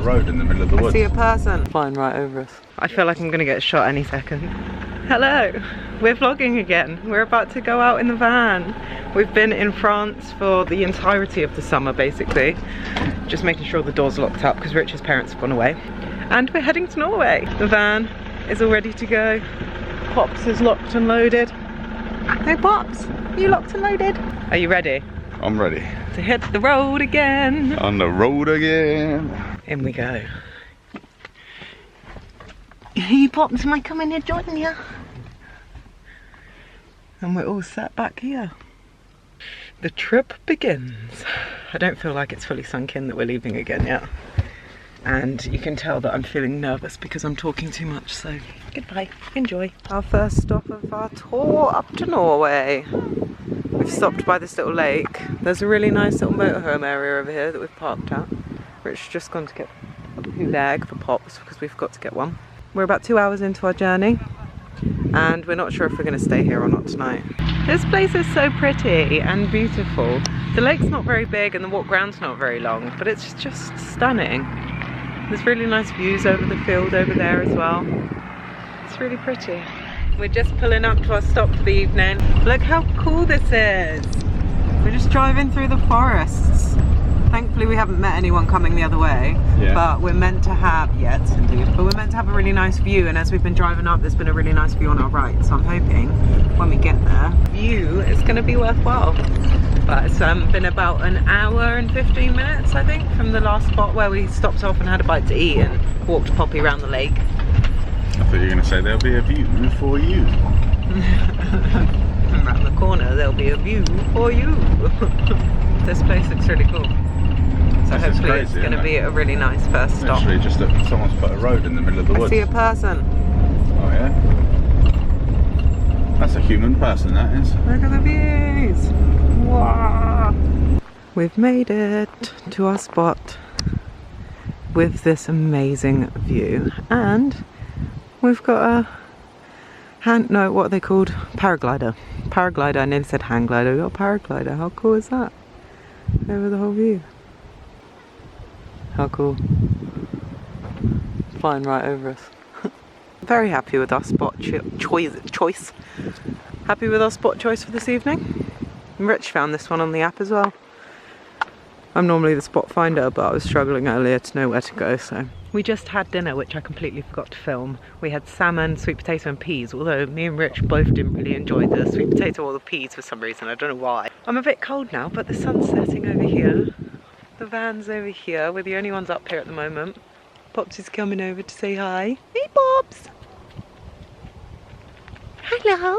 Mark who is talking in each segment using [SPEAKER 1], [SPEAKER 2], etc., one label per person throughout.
[SPEAKER 1] road in the middle of the woods.
[SPEAKER 2] I see a person flying right over us. I feel like I'm gonna get shot any second. Hello, we're vlogging again. We're about to go out in the van. We've been in France for the entirety of the summer, basically. Just making sure the door's locked up because Rich's parents have gone away. And we're heading to Norway. The van is all ready to go. Pops is locked and loaded. Hey Pops, are you locked and loaded? Are you ready?
[SPEAKER 1] I'm ready.
[SPEAKER 2] To hit the road again.
[SPEAKER 1] On the road again.
[SPEAKER 2] In we go. Hey Pops, am I coming here joining you? And we're all sat back here. The trip begins. I don't feel like it's fully sunk in that we're leaving again yet. And you can tell that I'm feeling nervous because I'm talking too much, so goodbye, enjoy. Our first stop of our tour up to Norway. We've stopped by this little lake. There's a really nice little motorhome area over here that we've parked at. Rich's just gone to get a poo bag for Pops because we've got to get one. We're about 2 hours into our journey and we're not sure if we're going to stay here or not tonight. This place is so pretty and beautiful. The lake's not very big and the walk round's not very long, but it's just stunning. There's really nice views over the field over there as well. It's really pretty. We're just pulling up to our stop for the evening. Look how cool this is. We're just driving through the forests. Thankfully we haven't met anyone coming the other way, but we're meant to have, but we're meant to have a really nice view, and as we've been driving up there's been a really nice view on our right, so I'm hoping when we get there, view is going to be worthwhile. But it's been about an hour and 15 minutes I think from the last spot where we stopped off and had a bite to eat and walked Poppy around the lake.
[SPEAKER 1] I thought you were going to say there'll be a view for you.
[SPEAKER 2] Around the corner there'll be a view for you. This place looks really cool. So hopefully crazy, it's going to be a really nice first stop.
[SPEAKER 1] Literally just someone's put a road in the middle of the woods.
[SPEAKER 2] I see a person.
[SPEAKER 1] Oh yeah? That's a human person, that is.
[SPEAKER 2] Look at the views. Wow. We've made it to our spot with this amazing view. And we've got a what are they called? Paraglider. Paraglider, I nearly said hang glider. We've got a paraglider. How cool is that? Over the whole view. How cool. Flying right over us. Very happy with our spot choice. Happy with our spot choice for this evening. Rich found this one on the app as well. I'm normally the spot finder, but I was struggling earlier to know where to go, so. We just had dinner, which I completely forgot to film. We had salmon, sweet potato and peas, although me and Rich both didn't really enjoy the sweet potato or the peas for some reason, I don't know why. I'm a bit cold now, but the sun's setting over here. The van's over here, we're the only ones up here at the moment. Pops is coming over to say hi. Hey Pops! Hello!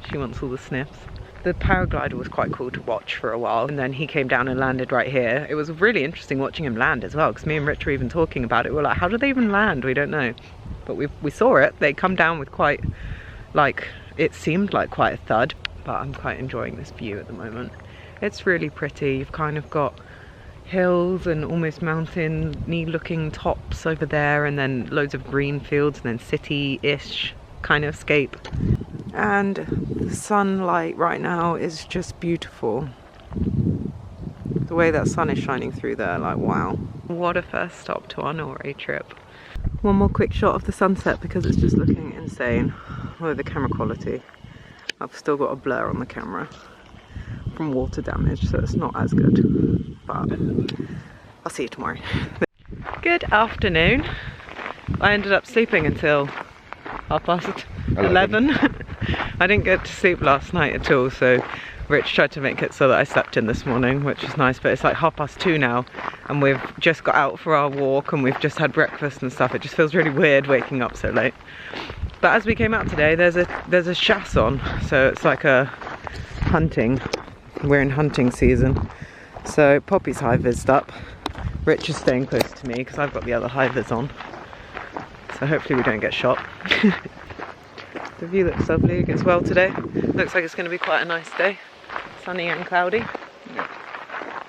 [SPEAKER 2] She wants all the sniffs. The paraglider was quite cool to watch for a while, and then he came down and landed right here. It was really interesting watching him land as well, because me and Rich were even talking about it. We were like, how do they even land? We don't know. But we saw it. They come down with quite, it seemed like quite a thud, but I'm quite enjoying this view at the moment. It's really pretty. You've kind of got hills and almost mountain-y looking tops over there, and then loads of green fields, and then city-ish kind of scape. And the sunlight right now is just beautiful. The way that sun is shining through there, like wow. What a first stop to our Norway trip. One more quick shot of the sunset because it's just looking insane. Oh, the camera quality. I've still got a blur on the camera from water damage, so it's not as good. But I'll see you tomorrow. Good afternoon. I ended up sleeping until 11. I didn't get to sleep last night at all, so Rich tried to make it so that I slept in this morning, which is nice, but it's like 2:30 now and we've just got out for our walk and we've just had breakfast and stuff. It just feels really weird waking up so late. But as we came out today, there's a chasse on, so it's like a hunting. We're in hunting season. So Poppy's high-vised up. Rich is staying close to me because I've got the other high-vis on. So hopefully we don't get shot. The view looks lovely, it gets well today. Looks like it's going to be quite a nice day. Sunny and cloudy.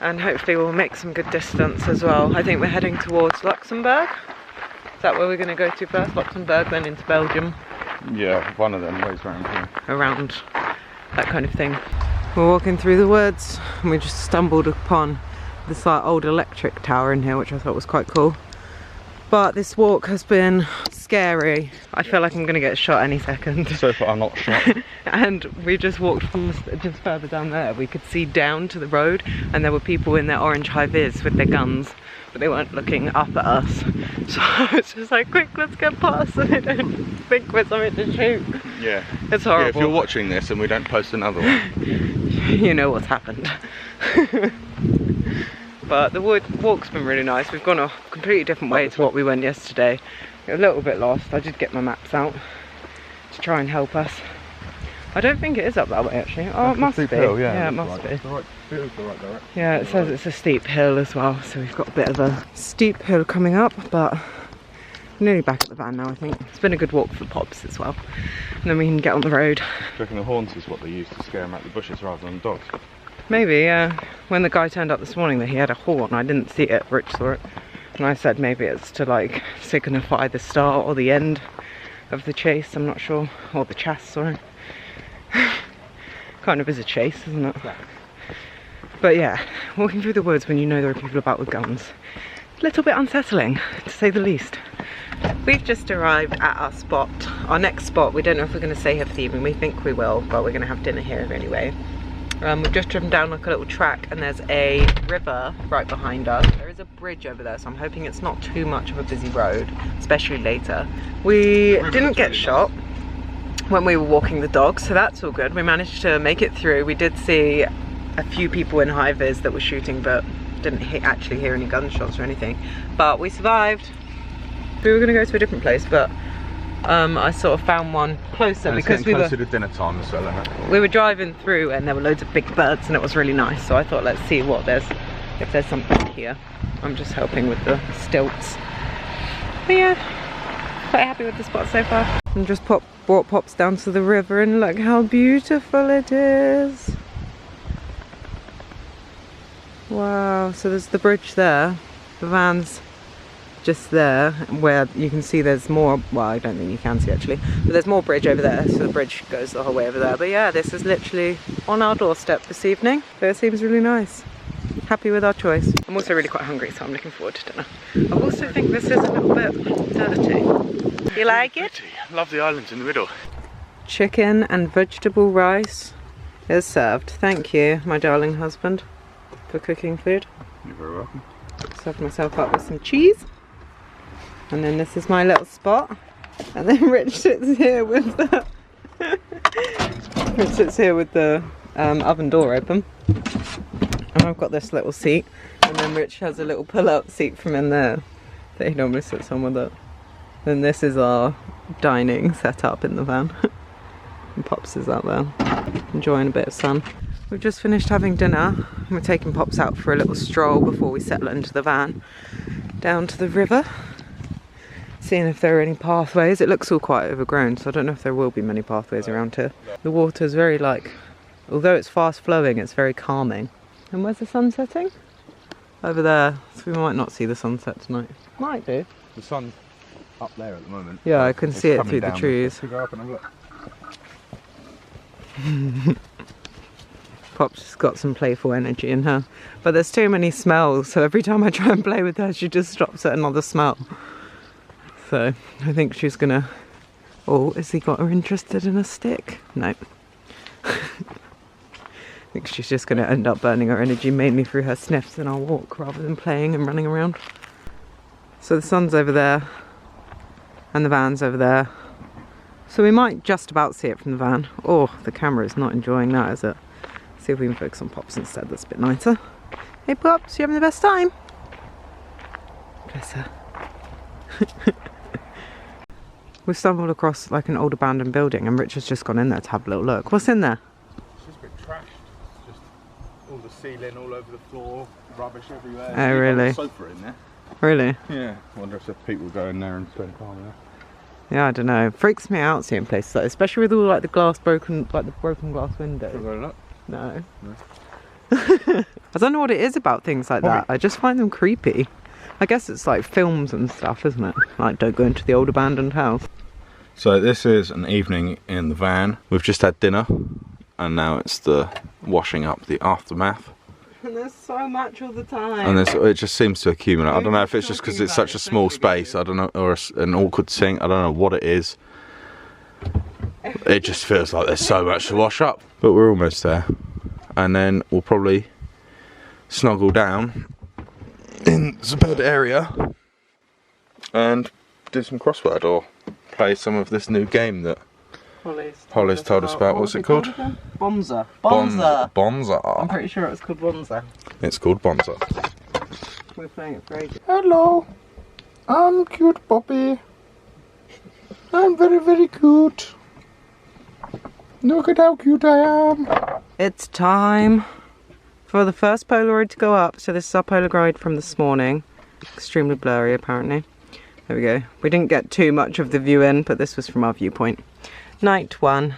[SPEAKER 2] And hopefully we'll make some good distance as well. I think we're heading towards Luxembourg. Is that where we're going to go to first? Luxembourg, then into Belgium?
[SPEAKER 1] Yeah, one of them ways around here.
[SPEAKER 2] Around that kind of thing. We're walking through the woods and we just stumbled upon this like old electric tower in here, which I thought was quite cool. But this walk has been scary. I feel like I'm gonna get shot any second.
[SPEAKER 1] So far I'm not shot.
[SPEAKER 2] And we just walked from just further down there. We could see down to the road, and there were people in their orange high-vis with their guns, but they weren't looking up at us. So it's just like, quick, let's get past so they don't think we're something to shoot.
[SPEAKER 1] Yeah.
[SPEAKER 2] It's horrible.
[SPEAKER 1] Yeah, if you're watching this and we don't post another one,
[SPEAKER 2] you know what's happened. But the walk's been really nice. We've gone a completely different way to what we went yesterday. A little bit lost. I did get my maps out to try and help us. I don't think it is up that way actually. Oh, it must be. Yeah, it must be. Yeah, it says it's a steep hill as well, so we've got a bit of a steep hill coming up, but I'm nearly back at the van now, I think. It's been a good walk for Pops as well. And then we can get on the road.
[SPEAKER 1] do you reckon the horns is what they use to scare them out the bushes rather than dogs?
[SPEAKER 2] Maybe, yeah. When the guy turned up this morning, that he had a horn, I didn't see it, Rich saw it. And I said maybe it's to like signify the start or the end of the chase, I'm not sure. Or the chase, sorry. Kind of is a chase, isn't it? Yeah. But yeah, walking through the woods when you know there are people about with guns, a little bit unsettling, to say the least. We've just arrived at our spot. Our next spot, we don't know if we're going to stay here for the evening. We think we will, but we're going to have dinner here anyway. We've just driven down like a little track, and there's a river right behind us. There is a bridge over there, so I'm hoping it's not too much of a busy road, especially later. We didn't get shot when we were walking the dogs, so that's all good. We managed to make it through. We did see a few people in high-vis that were shooting, but didn't actually hear any gunshots or anything. But we survived. We were going to go to a different place, but I sort of found one closer because we were
[SPEAKER 1] closer to dinner time as well, isn't it?
[SPEAKER 2] We were driving through and there were loads of big birds and it was really nice. So I thought, let's see what if there's something here. I'm just helping with the stilts. But yeah, quite happy with the spot so far. And just brought Pops down to the river and look how beautiful it is. Wow, so there's the bridge there. The van's just there, where you can see there's more, well, I don't think you can see actually, but there's more bridge over there, so the bridge goes the whole way over there. But yeah, this is literally on our doorstep this evening, so it seems really nice. Happy with our choice. I'm also really quite hungry, so I'm looking forward to dinner. I also think this is a little bit dirty. You like it?
[SPEAKER 1] Love the islands in the middle.
[SPEAKER 2] Chicken and vegetable rice is served. Thank you, my darling husband, for cooking food.
[SPEAKER 1] You're very welcome.
[SPEAKER 2] Served myself up with some cheese. And then this is my little spot. And then Rich sits here with the oven door open. And I've got this little seat. And then Rich has a little pull-out seat from in there that he normally sits on with it. Then this is our dining set up in the van. And Pops is out there enjoying a bit of sun. We've just finished having dinner. We're taking Pops out for a little stroll before we settle into the van down to the river. Seeing if there are any pathways. It looks all quite overgrown, so I don't know if there will be many pathways around here. The water's very although it's fast flowing, it's very calming. And where's the sun setting? Over there, so we might not see the sunset tonight. Might do.
[SPEAKER 1] The sun's up there at the moment.
[SPEAKER 2] Yeah, I can see it through the trees.
[SPEAKER 1] Go up and have a look.
[SPEAKER 2] Pop's got some playful energy in her. But there's too many smells, so every time I try and play with her, she just stops at another smell. So I think she's gonna... Oh, has he got her interested in a stick? No. I think she's just gonna end up burning her energy mainly through her sniffs in our walk rather than playing and running around. So the sun's over there and the van's over there. So we might just about see it from the van. Oh, the camera is not enjoying that, is it? See if we can focus on Pops instead, that's a bit nicer. Hey Pops, you having the best time? Bless her. We've stumbled across like an old abandoned building and Richard's just gone in there to have a little look. What's in there?
[SPEAKER 1] It's just a bit trashed. It's just all the ceiling all over the floor, rubbish everywhere.
[SPEAKER 2] Oh really?
[SPEAKER 1] A sofa in there.
[SPEAKER 2] Really?
[SPEAKER 1] Yeah. I wonder if people go in there and spend time there.
[SPEAKER 2] Yeah, I don't know. It freaks me out seeing places like this, especially with all like the broken glass windows.
[SPEAKER 1] Should I go look?
[SPEAKER 2] No. I don't know what it is about things like that. I just find them creepy. I guess it's like films and stuff, isn't it? Like, don't go into the old abandoned house.
[SPEAKER 1] So this is an evening in the van. We've just had dinner and now it's the washing up, the aftermath.
[SPEAKER 2] And there's so much all the time.
[SPEAKER 3] And it just seems to accumulate. I don't know if it's just because it's such a small space. I don't know, or an awkward sink. I don't know what it is. It just feels like there's so much to wash up. But we're almost there. And then we'll probably snuggle down in the bed area and do some crossword or play some of this new game that Holly's told us about. What's it called?
[SPEAKER 2] Bonza.
[SPEAKER 3] Bonza.
[SPEAKER 2] I'm pretty sure it's called Bonza.
[SPEAKER 3] It's called Bonza.
[SPEAKER 2] We're playing it for ages.
[SPEAKER 3] Hello, I'm cute Poppy. I'm very, very cute. Look at how cute I am.
[SPEAKER 2] It's time for the first Polaroid to go up. So this is our Polaroid from this morning. Extremely blurry apparently. There we go. We didn't get too much of the view in, but this was from our viewpoint. Night 1.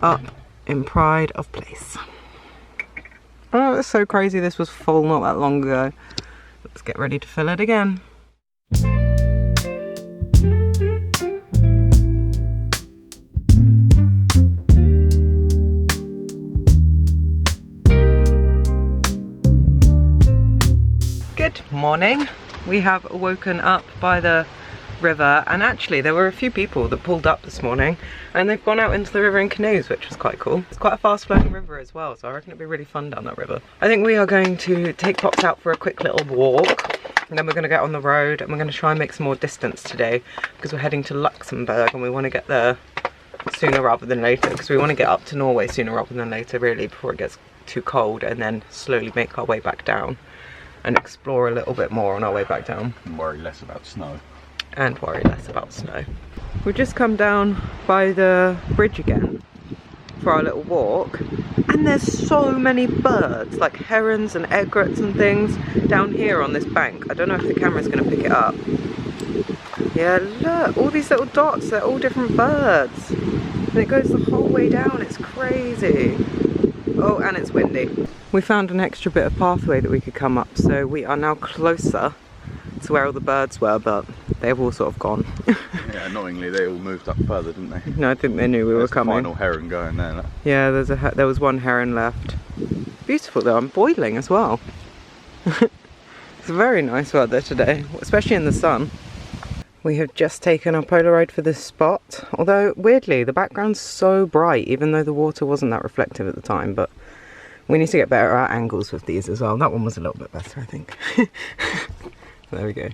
[SPEAKER 2] Up in pride of place. Oh, that's so crazy. This was full not that long ago. Let's get ready to fill it again. Good morning. We have woken up by the river, and actually there were a few people that pulled up this morning and they've gone out into the river in canoes, which was quite cool. It's quite a fast flowing river as well, so I reckon it'd be really fun down that river. I think we are going to take Pops out for a quick little walk, and then we're going to get on the road and we're going to try and make some more distance today because we're heading to Luxembourg and we want to get there sooner rather than later, because we want to get up to Norway sooner rather than later really, before it gets too cold, and then slowly make our way back down and explore a little bit more on our way back down.
[SPEAKER 3] And worry less about snow.
[SPEAKER 2] And worry less about snow. We've just come down by the bridge again for our little walk, and there's so many birds, like herons and egrets and things down here on this bank. I don't know if the camera's going to pick it up. Yeah, look, all these little dots, they're all different birds. And it goes the whole way down, it's crazy. Oh, and it's windy. We found an extra bit of pathway that we could come up, so we are now closer to where all the birds were, but they've all sort of gone.
[SPEAKER 3] Yeah, annoyingly they all moved up further, didn't they?
[SPEAKER 2] No, I think they knew we were coming.
[SPEAKER 3] The final heron going there. Look.
[SPEAKER 2] Yeah, there was one heron left. Beautiful though, I'm boiling as well. It's very nice weather today, especially in the sun. We have just taken our Polaroid for this spot, although weirdly the background's so bright, even though the water wasn't that reflective at the time, but we need to get better at angles with these as well. That one was a little bit better, I think. There we go.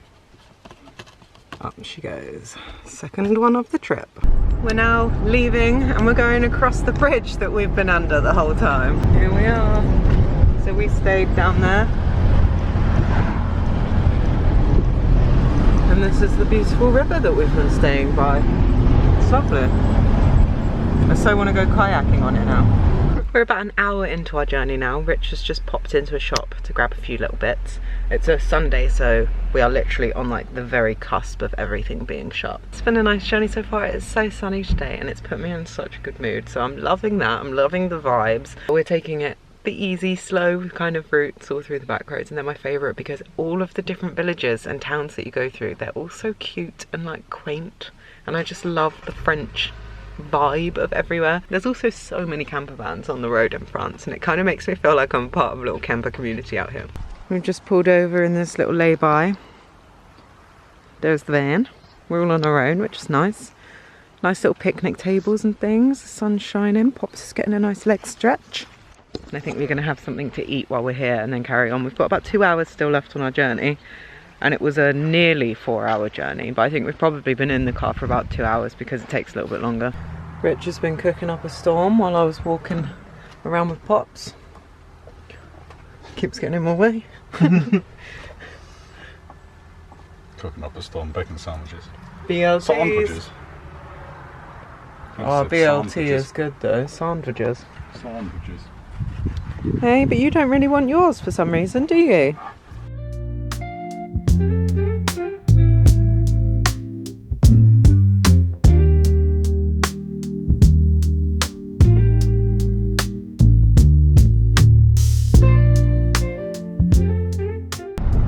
[SPEAKER 2] Up she goes. Second one of the trip. We're now leaving and we're going across the bridge that we've been under the whole time. Here we are. So we stayed down there. And this is the beautiful river that we've been staying by. It's lovely. I so want to go kayaking on it now. We're about an hour into our journey now. Rich has just popped into a shop to grab a few little bits. It's a Sunday, so we are literally on like the very cusp of everything being shut. It's been a nice journey so far. It's so sunny today and it's put me in such a good mood. So I'm loving that, I'm loving the vibes. We're taking it the easy, slow kind of routes all through the back roads, and they're my favourite because all of the different villages and towns that you go through, they're all so cute and like quaint, and I just love the French vibe of everywhere. There's also so many camper vans on the road in France, and it kind of makes me feel like I'm part of a little camper community out here. We've just pulled over in this little lay-by. There's the van. We're all on our own, which is nice. Nice little picnic tables and things. The sun's shining. Pops is getting a nice leg stretch. And I think we're going to have something to eat while we're here and then carry on. We've got about 2 hours still left on our journey, and it was a nearly 4-hour journey, but I think we've probably been in the car for about 2 hours because it takes a little bit longer. Rich has been cooking up a storm while I was walking around with Pops. Keeps getting in my way.
[SPEAKER 3] Cooking up a storm, bacon sandwiches.
[SPEAKER 2] BLTs.
[SPEAKER 3] Sandwiches.
[SPEAKER 2] Oh, BLT is good though. Sandwiches.
[SPEAKER 3] Sandwiches.
[SPEAKER 2] Hey, but you don't really want yours for some reason, do you?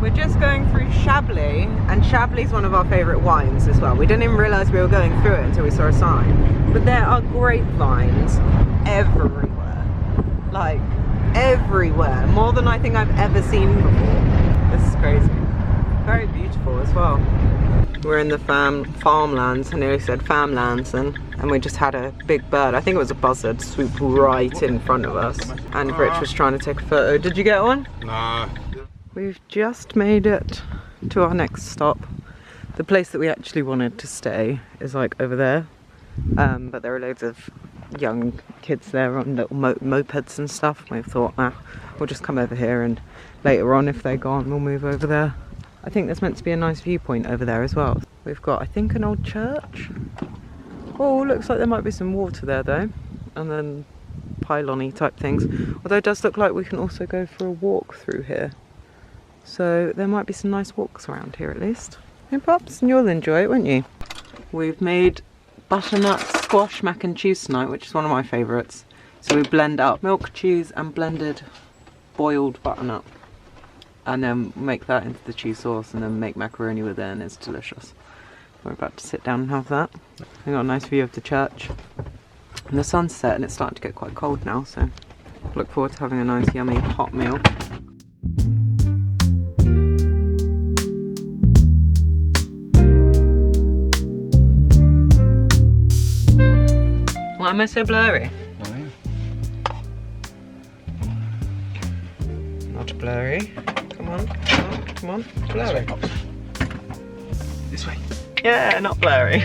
[SPEAKER 2] We're just going through Chablis, and Chablis is one of our favourite wines as well. We didn't even realise we were going through it until we saw a sign. But there are grapevines everywhere. Like, everywhere. More than I think I've ever seen before. This is crazy. Very beautiful as well. We're in the farmlands. I nearly said farmlands then. And we just had a big bird. I think it was a buzzard swoop right in front of us. And Rich was trying to take a photo. Did you get one?
[SPEAKER 3] Nah.
[SPEAKER 2] We've just made it to our next stop. The place that we actually wanted to stay is like over there. But there are loads of young kids there on little mopeds and stuff. We've thought, we'll just come over here, and later on if they're gone we'll move over there. I think there's meant to be a nice viewpoint over there as well. We've got, I think, an old church. Oh, looks like there might be some water there though. And then pylon-y type things. Although it does look like we can also go for a walk through here. So there might be some nice walks around here at least. Hey Pops, and you'll enjoy it, won't you? We've made butternut squash mac and cheese tonight, which is one of my favourites. So we blend up milk, cheese and blended boiled butternut. And then make that into the cheese sauce and then make macaroni with it, and it's delicious. We're about to sit down and have that. We've got a nice view of the church. And the sun's set and it's starting to get quite cold now, so look forward to having a nice yummy hot meal. Why am I so blurry? Not blurry. Come on, come on, come on. Blurry.
[SPEAKER 3] This way.
[SPEAKER 2] Yeah, not blurry.